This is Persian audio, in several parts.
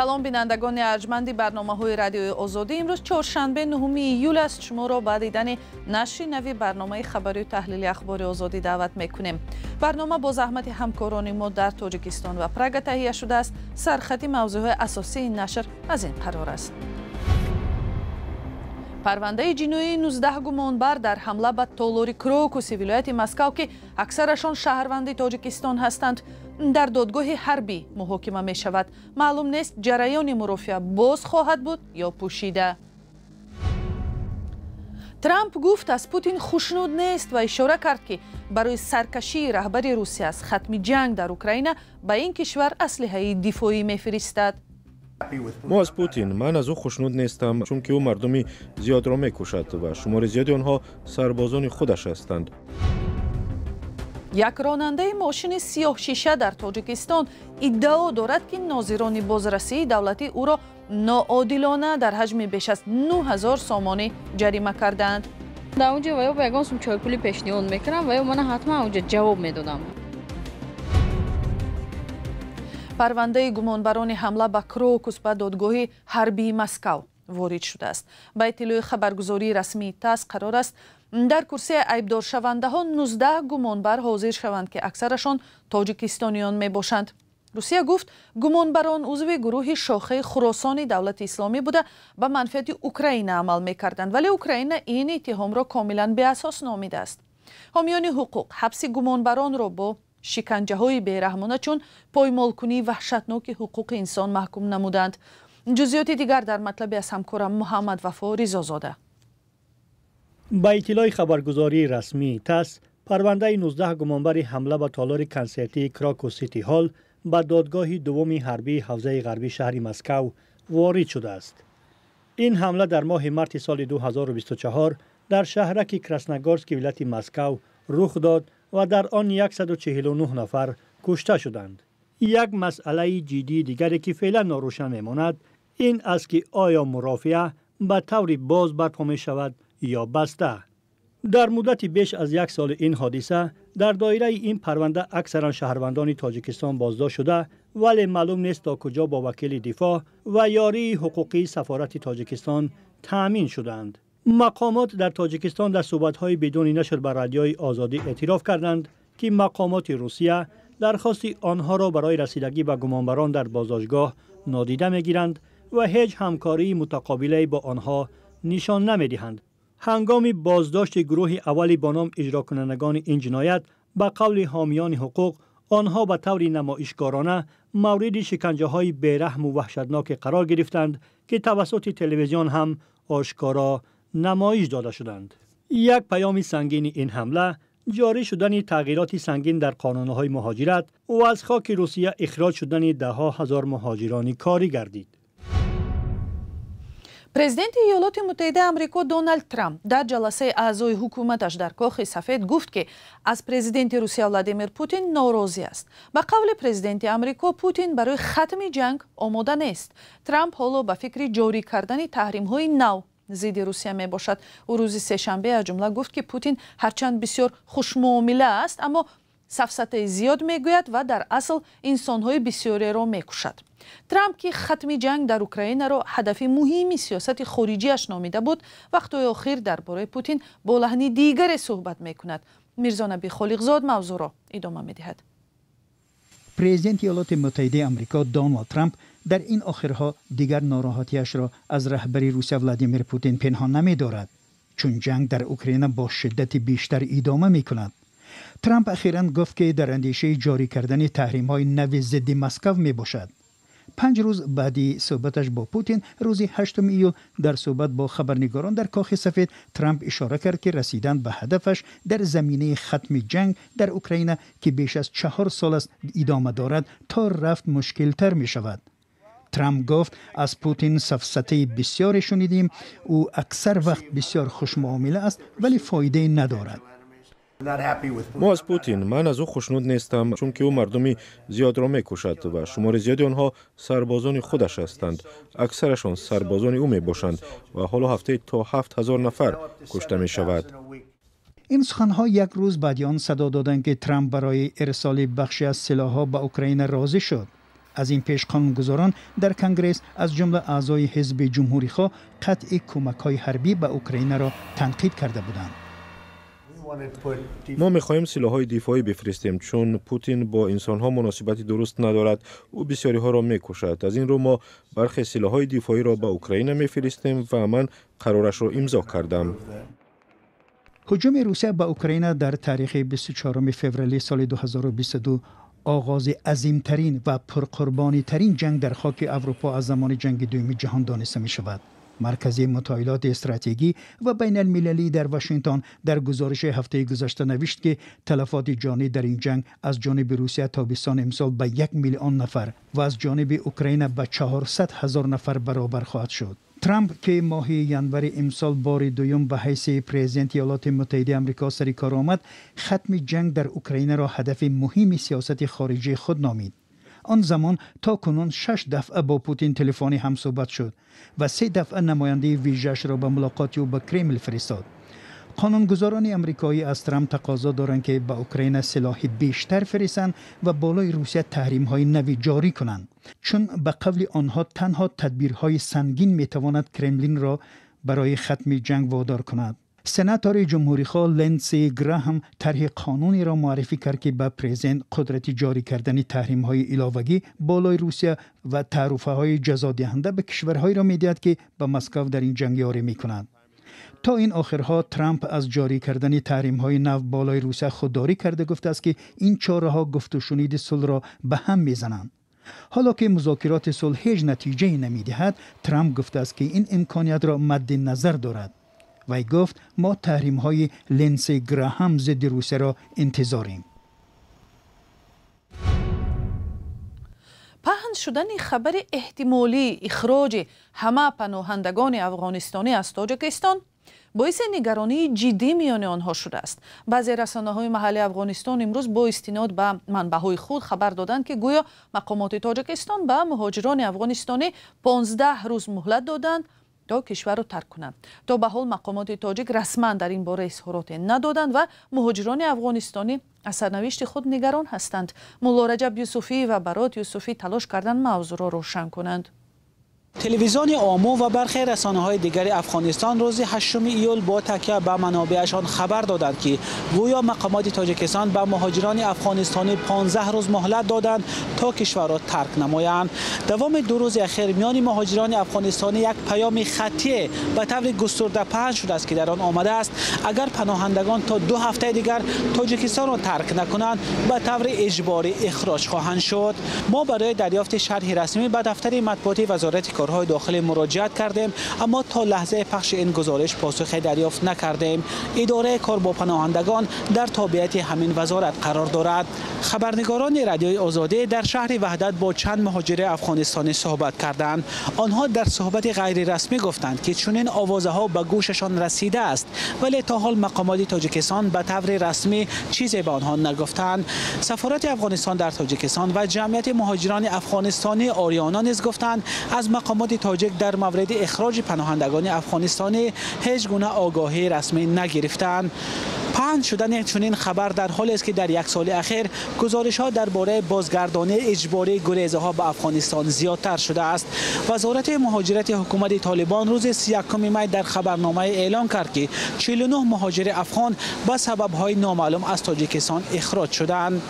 سلام بینندگان ارجمند برنامه‌های رادیوی آزادی. امروز چهارشنبه 9 ایول است. شما را به دیدن نشر نوی برنامه خبری و تحلیل اخبار آزادی دعوت می‌کنیم. برنامه با زحمت همکاران ما در تاجیکستان و پراگ تهیه شده است. سرخط موضوعات اساسی این نشر از این قرار است: پرونده جنایی 19 گمانبر در حمله به تالاری کروکوسی ولایت مسکو که اکثرشان شهروند تاجیکستان هستند در دادگاه حربی محاکمه می شود. معلوم نیست جریان مرافعه باز خواهد بود یا پوشیده. ترامپ گفت از پوتین خوشنود نیست و اشاره کرد که برای سرکشی رهبر روسیه از ختم جنگ در اوکراین به این کشور اسلحه دفاعی می‌فرستد. ما از پوتین، من از او خوشنود نیستم، چون که او مردمی زیاد را می‌کشد و شمار زیادی آنها سربازان خودش هستند. یک راننده ماشین سیاه شیشه در تاجیکستان ادعا دارد که ناظران بازرسی دولتی او را ناعادلانه در حجم بیش از 9000 سامانی جریمه کردند. در اونجا و یا به یگان سوم چای پولی پیشنهاد میکنم و یا من حتما اونجا جواب میدادم. پرونده گمانبران حمله به کروکوس به دادگاه حربی مسکو وارد شده است. به اطلاع خبرگزاری رسمی تاس قرار است در کرسی عیبدار شونده ها 19 گمانبر حاضر شوند که اکثرشان تاجیکستانیان می باشند. روسیه گفت گمانبران عضو گروه شاخه خراسان دولت اسلامی بوده به منفعت اوکراین عمل می کردند، ولی اوکراین این اتهام را کاملا بی اساس نامیده است. حامیان حقوق حبس گمانبران را با شکنجه های بیرحمانه چون پایمالکنی وحشتناک حقوق انسان محکوم نمودند. جزئیات دیگر در مطلب از همکارم محمد وفا رضازاده. با اطلاع خبرگزاری رسمی تاس، پرونده 19 گمانبر حمله به تالار کنسرتی کراکوس سیتی هال به دادگاه دوم حربی حوزه غربی شهر مسکو وارد شده است. این حمله در ماه مارس سال 2024 در شهرک کراسنگورسک ولایت مسکو رخ داد و در آن 149 نفر کشته شدند. یک مسئله جدی دیگری که فعلا ناروشن میماند این است که آیا مرافعه به طور باز برپا می شود یا بسته. در مدت بیش از یک سال این حادثه در دایره این پرونده اکثرا شهروندان تاجیکستان بازداشت شده، ولی معلوم نیست تا کجا با وکیل دفاع و یاری حقوقی سفارت تاجیکستان تأمین شدند. مقامات در تاجیکستان در صحبت‌های بدون نشر بر رادیوی آزادی اعتراف کردند که مقامات روسیه درخواست آنها را برای رسیدگی به گمانبران در بازداشتگاه نادیده می‌گیرند و هیچ همکاری متقابلی با آنها نشان نمی‌دهند. هنگام بازداشت گروه اولی با نام اجرا کنندگان این جنایت، به قول حامیان حقوق، آنها به طور نمایشگرانه مورد شکنجه‌های بیرحم و وحشتناک قرار گرفتند که توسط تلویزیون هم آشکارا نمایش داده شدند. یک پیام سنگین این حمله جاری شدن تغییرات سنگین در قانون‌های مهاجرت و از خاک روسیه اخراج شدن ده‌ها هزار مهاجران کاری گردید. پرزیدنت ایالات متحده آمریکا دونالد ترامپ در جلسه اعضای حکومتش در کاخ سفید گفت که از پرزیدنت روسیه ولادیمیر پوتین ناراضی است. به قول پرزیدنت آمریکا پوتین برای ختم جنگ آماده نیست. ترامپ حالا به فکر جاری کردن تحریم‌های نو ضد روسیه می باشد. او روز سه‌شنبه از جمله گفت که پوتین هرچند بسیار خوشمعامله است اما سفسطه زیاد میگوید و در اصل انسان‌های بسیاری را میکشد. ترامپ که ختم جنگ در اوکراین را هدف مهمی سیاست خارجیش نامیده بود، وقتی آخر درباره پوتین با لحن دیگری صحبت میکند. میرزا نبی خالقزاد موضوع را ادامه میدهد. پرزیدنت ایالات متحده آمریکا دونالد ترامپ در این آخرها دیگر ناراحتیش را از رهبر روسیه ولادیمیر پوتین پنهان نمی‌دارد، چون جنگ در اوکراین با شدت بیشتر ادامه می‌کند. ترامپ اخیراً گفت که در اندیشه جاری کردن تحریم‌های نو ضد مسکو میباشد. 5 روز بعدی صحبتش با پوتین روز 8 ایول در صحبت با خبرنگاران در کاخ سفید ترامپ اشاره کرد که رسیدن به هدفش در زمینه ختم جنگ در اوکراین که بیش از 4 سال است ادامه دارد تا رفت مشکل تر می شود. ترامپ گفت از پوتین سفسطه بسیار شنیدیم، او اکثر وقت بسیار خوشمعامله است ولی فایده ندارد. ما از پوتین، من از او خوشنود نیستم، چون که او مردمی زیاد را میکشد و شمار زیادی آنها سربازان خودش هستند. اکثرشان سربازان او می باشند و حالا هفته تا 7000 نفر کشته می شود. این سخنها یک روز بعد آن صدا دادند که ترامپ برای ارسال بخشی از سلاح‌ها به اوکراین راضی شد. از این پیش قانونگذاران در کنگره از جمله اعضای حزب جمهوری‌خواه قطع کمک‌های حربی به اوکراین را تنقید کرده بودند. ما می‌خواهیم سلاح‌های دفاعی بفرستیم چون پوتین با انسان‌ها مناسبتی درست ندارد. او بسیاری‌ها را می‌کشد. از این رو ما برخی سلاح‌های دفاعی را به اوکراین می‌فرستیم و من قرارش را امضا کردم. هجوم روسیه به اوکراین در تاریخ 24 فوریه سال 2022 آغاز عظیمترین و پرقربانی ترین جنگ در خاک اروپا از زمان جنگ دوم جهان دانسته می شود. مرکز مطالعات استراتژی و بین المللی در واشنگتن در گزارش هفته گذشته نوشت که تلفات جانی در این جنگ از جانب روسیه تابستان امسال به 1,000,000 نفر و از جانب اوکراین به 400,000 نفر برابر خواهد شد. ترامپ که ماه ینور امسال بار دوم به حیث پرزیدنت ایالات متحده آمریکا سر کار آمد، ختم جنگ در اوکراین را هدف مهم سیاست خارجی خود نامید. آن زمان تا کنون 6 دفعه با پوتین تلفنی هم صحبت شد و 3 دفعه نماینده ویژه‌اش را به ملاقات او به کرمل فرستاد. قانونگذاران آمریکایی از ترامپ تقاضا دارند که به اوکراین سلاح بیشتر فرستند و بالای روسیه تحریم‌های نوی جاری کنند، چون به قول آنها تنها تدبیرهای سنگین میتواند کرملین را برای ختم جنگ وادار کند. سناتور جمهوری‌خواه لندسی گراهام طرح قانونی را معرفی کرد که به پرزیدنت قدرت جاری کردن تحریم‌های علاوه‌ای بالای روسیه و تعرفه‌های جزادهنده به کشورهایی را می‌دهد که به مسکو در این جنگ یاری می‌کنند. تا این آخرها ترامپ از جاری کردن تحریم‌های نو بالای روسیه خودداری کرده گفته است که این چاره‌ها گفت و شنید صلح را به هم می‌زنند. حالا که مذاکرات صلح هیچ نتیجه‌ای نمی‌دهد، ترامپ گفته است که این امکانیت را مد نظر دارد. وی گفت ما تحریم‌های لندسی گراهام ضد روسیه را انتظاریم. پهن شدن خبر احتمالی اخراج همه پناهندگان افغانستانی از تاجیکستان باعث نگرانی جدی میان آنها شده است. بعضی رسانه‌های محلی افغانستان امروز با استناد به منبع‌های خود خبر دادند که گویا مقامات تاجیکستان به مهاجران افغانستانی 15 روز مهلت دادند تا کشور را ترک کنند. تا به حال مقامات تاجیک رسما در این باره اظهارات ندادند و مهاجران افغانستانی از سرنوشت خود نگران هستند. مولا رجب یوسفی و برات یوسفی تلاش کردند موضوع را روشن کنند. تلویزیون آمو و برخی رسانه‌های دیگر افغانستان روز 8 ایول با تکیه به منابعشان خبر دادند که گویا مقامات تاجیکستان به مهاجران افغانستانی 15 روز مهلت دادند تا کشور را ترک نمایند. دوام 2 روز اخیر میان مهاجران افغانستانی یک پیام خطی به طور گسترده پخش شده است که در آن آمده است اگر پناهندگان تا 2 هفته دیگر تاجیکستان را ترک نکنند به طور اجباری اخراج خواهند شد. ما برای دریافت شرح رسمی به دفتر مطبوعاتی وزارت کارهای داخلی مراجعت کردیم، اما تا لحظه پخش این گزارش پاسخی دریافت نکردیم. اداره کار با پناهندگان در تابعیت همین وزارت قرار دارد. خبرنگاران رادیوی آزادی در شهر وحدت با چند مهاجر افغانستانی صحبت کردند. آنها در صحبت غیر رسمی گفتند که چنین آوازها به گوششان رسیده است، ولی تا حال مقامات تاجیکستان به طور رسمی چیزی به آنها نگفتند. سفارت افغانستان در تاجیکستان و جمعیت مهاجران افغانستانی آریانا نیز گفتند از مقامات تاجیک در مورد اخراج پناهندگان افغانستانی هیچ گونه آگاهی رسمی نگرفتند. پهن شدن چنین خبر در حالی است که در یک سال اخیر گزارش‌ها درباره بازگردانی اجباری گریزها به افغانستان زیادتر شده است. وزارت مهاجرت حکومت طالبان روز 31 می در خبرنامه اعلام کرد که 49 مهاجر افغان به سبب‌های نامعلوم از تاجیکستان اخراج شدند.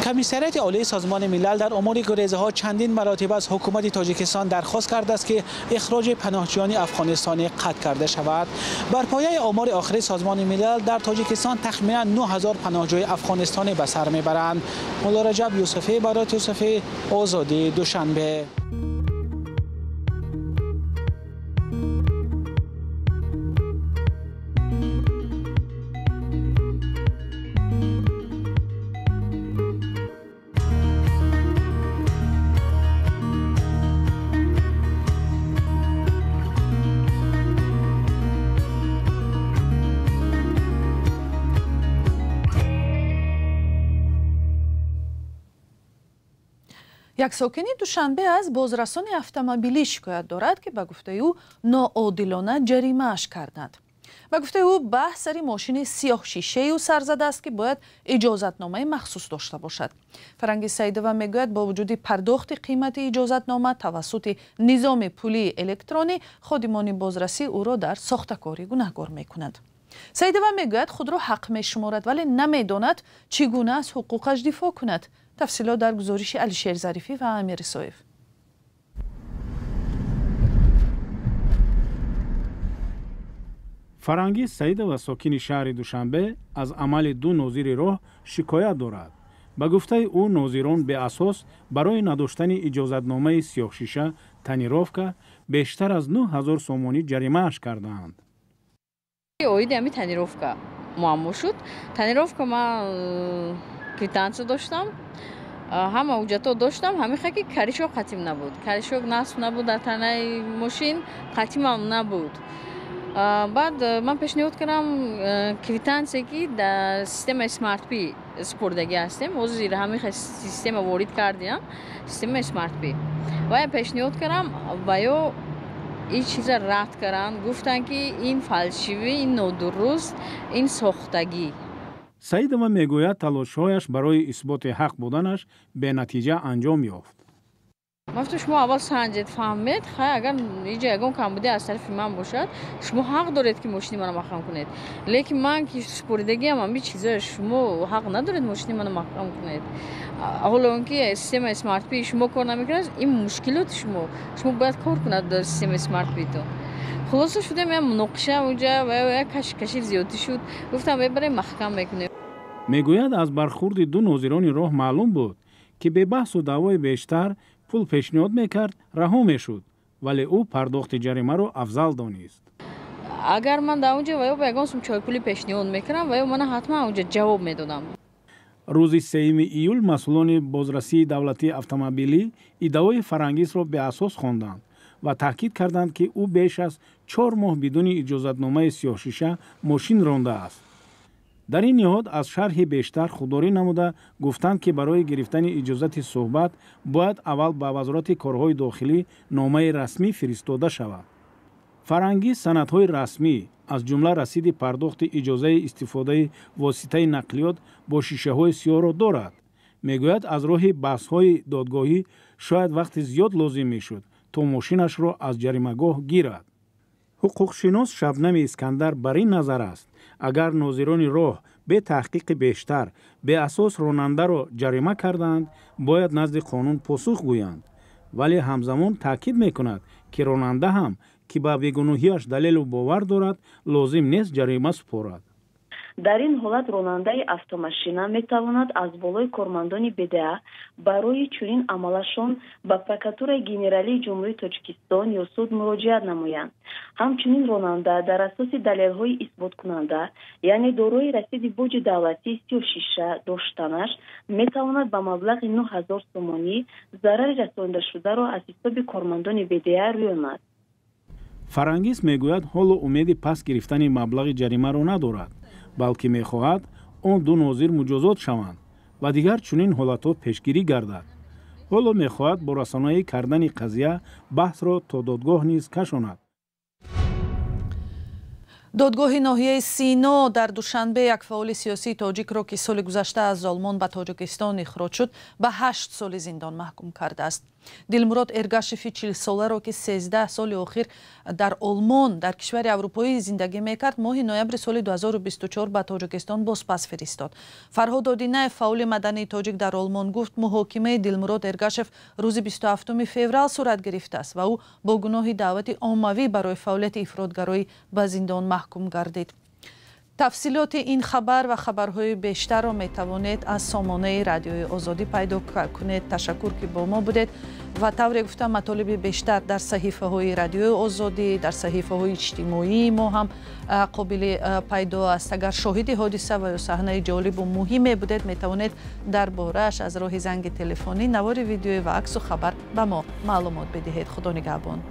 کمیسریت عالی سازمان ملل در امور گریزها چندین مراتب از حکومت تاجیکستان درخواست کرده است که اخراج پناهجویان افغانستانی قطع کرده شود. بر پایه آمار آخری سازمان ملل در تاجیکستان تخمینا 9000 پناهجوی افغانستانی به سر میبرند. مولا رجب یوسفی، برات یوسفی، آزادی، دوشنبه. یک ساکن دوشنبه از بازرسان اتومبیلی شکایت دارد که به گفته او ناعادلانه جریمه‌اش کردند. با گفته او بحث سری ماشین سیاه شیشه او سر زده است که باید اجازتنامه مخصوص داشته باشد. فرنگی سیدوه میگوید با وجود پرداخت قیمت اجازتنامه توسط نظام پولی الکترونی خادمان بازرسی او را در ساختکاری گناهکار میکنند. سیدوه میگوید خود را حق میشمارد ولی نمیداند چگونه از حقوقش دفاع کند. تفصیلات در گزارش علیشیر ظریفی و امیر صایف. فرنگی سیدوه ساکن شهر دوشنبه از عمل دو ناظر راه شکایت دارد. به گفته او ناظران به اساس برای نداشتن اجازتنامه سیاه شیشه تنیروفکا بیشتر از 9000 سومانی جریمه اش کردند. اوید امی تنیروفکا معما شد. تنیروفکا ما کیتانچ داشتم. همه اوجتا داشتم. همه خاکی کاریشو ختم نبود. کاریشو نصب نبود در تنه ماشین ختم هم نبود. بعد من پیشنهاد کردم کیتانچی که در سیستم اسمارت پی سپردگی هستیم. از زیر همه سیستم وارد کردیم. سیستم اسمارت پی. و پیشنهاد کردم و یا این چیز رد کردن گفتن که این فالشیوی، این نادرست، این ساختگی. سیدوه میگوید تلاش‌هایش برای اثبات حق بودنش به نتیجه انجام یافت. وقتی شما اول سنجید فهمید اگر اینجا یگان کمبودی از طرف من باشد شما حق دارید که ماشین منو مخدوم کنید. لیکن من که سپردگی هم همین چیزا شما حق ندارید ماشین منو مخدوم کنید. حالا اینکه سیستم اسمارت پی شما کار نمیکنید این مشکلات شما باید کار کنید در سیستم اسمارت پی تو. خلاصه شده من مناقشه اونجا و کشی زیادی شد. گفتم برای محکم میکنیم. میگوید از برخورد دو ناظران راه معلوم بود که به بحث و دعوای بیشتر پول پیشنهاد میکرد رها میشد ولی او پرداخت جریمه رو افضل دانست. اگر من در اونجا و بگم چای پولی پیشنهاد میکردم و من حتما اونجا جواب میدادم. روز 3 ایول مسئولان بازرسی دولتی اتومبیلی ادعای فرنگیس را به اساس خواندند و تاکید کردند که او بیش از 4 ماه بدون اجازتنامه سیاه شیشه ماشین رانده است. در این نهاد از شرح بیشتر خودداری نموده گفتند که برای گرفتن اجازت صحبت باید اول به وزارت کارهای داخلی نامه رسمی فرستاده شود. فرنگی سندهای رسمی از جمله رسید پرداخت اجازه استفاده واسطه نقلیات با شیشه های سیاه را دارد. میگوید از راه بحث های دادگاهی شاید وقت زیاد لازم میشد تا ماشینش را از جریمهگاه گیرد. حقوقشناس شبنم اسکندر بر این نظر است اگر ناظران راه به تحقیق بیشتر به اساس راننده را جریمه کردند باید نزد قانون پاسخ گویند ولی همزمان تاکید میکند که راننده هم که به بیگناهیش دلیل و باور دارد لازم نیست جریمه سپارد. در این حالت راننده автомашина میتواند از بالای کارمندان بدعه برای چنین عملشان به پرکاتورای گنرالی جمهوری تاجیکستان یا سود مراجعت نمایند. همچنین راننده در اساس دلیل‌های اثبات کننده یعنی دارای رسید بوج دولتی 36 داشتنش میتواند به مبلغ 9000 سومانی ضرر رسانده شده را از حساب کارمندان بدعه رویاند. فرنگیس میگوید حالا امید پس گرفتن مبلغ جریمه را ندارد بلکه میخواهد آن دو ناظر مجازات شوند و دیگر چنین حالتها پیشگیری گردد. حالا میخواهد با رسانه‌ای کردن قضیه بحث را تا دادگاه نیز کشاند. دادگاه ناحیه سینا در دوشنبه یک فعال سیاسی تاجیک را که سال گذشته از آلمان به تاجیکستان اخراج شد به 8 سال زندان محکوم کرده است. دلمراد ارگاشفی 40 ساله را که 13 سال اخیر در آلمان در کشور اروپایی زندگی میکرد ماه نوامبر سال 2024 به تاجیکستان بازپس فرستاد. فرهاد آدینه فعال مدنی تاجیک در آلمان گفت محاکمه دلمراد ارگاشف روز 27 فوریه صورت گرفته است و او با گناه دعوت عمومی برای فعالیت افراطگرایی به زندان محکوم گردید. تفصیلات این خبر و خبرهای بیشتر را می توانید از سامانه رادیوی آزادی پیدا کنید. تشکر که با ما بودید و طور گفتم مطالب بیشتر در صحیفه های رادیوی آزادی در صحیفه های اجتماعی ما هم قابل پیدا است. اگر شاهد حادثه و یا صحنه جالب و مهمی بودید می توانید درباره‌اش از راه زنگ تلفنی، نوار ویدیویی و عکس و خبر به ما معلومات بدهید. خدا نگهبان.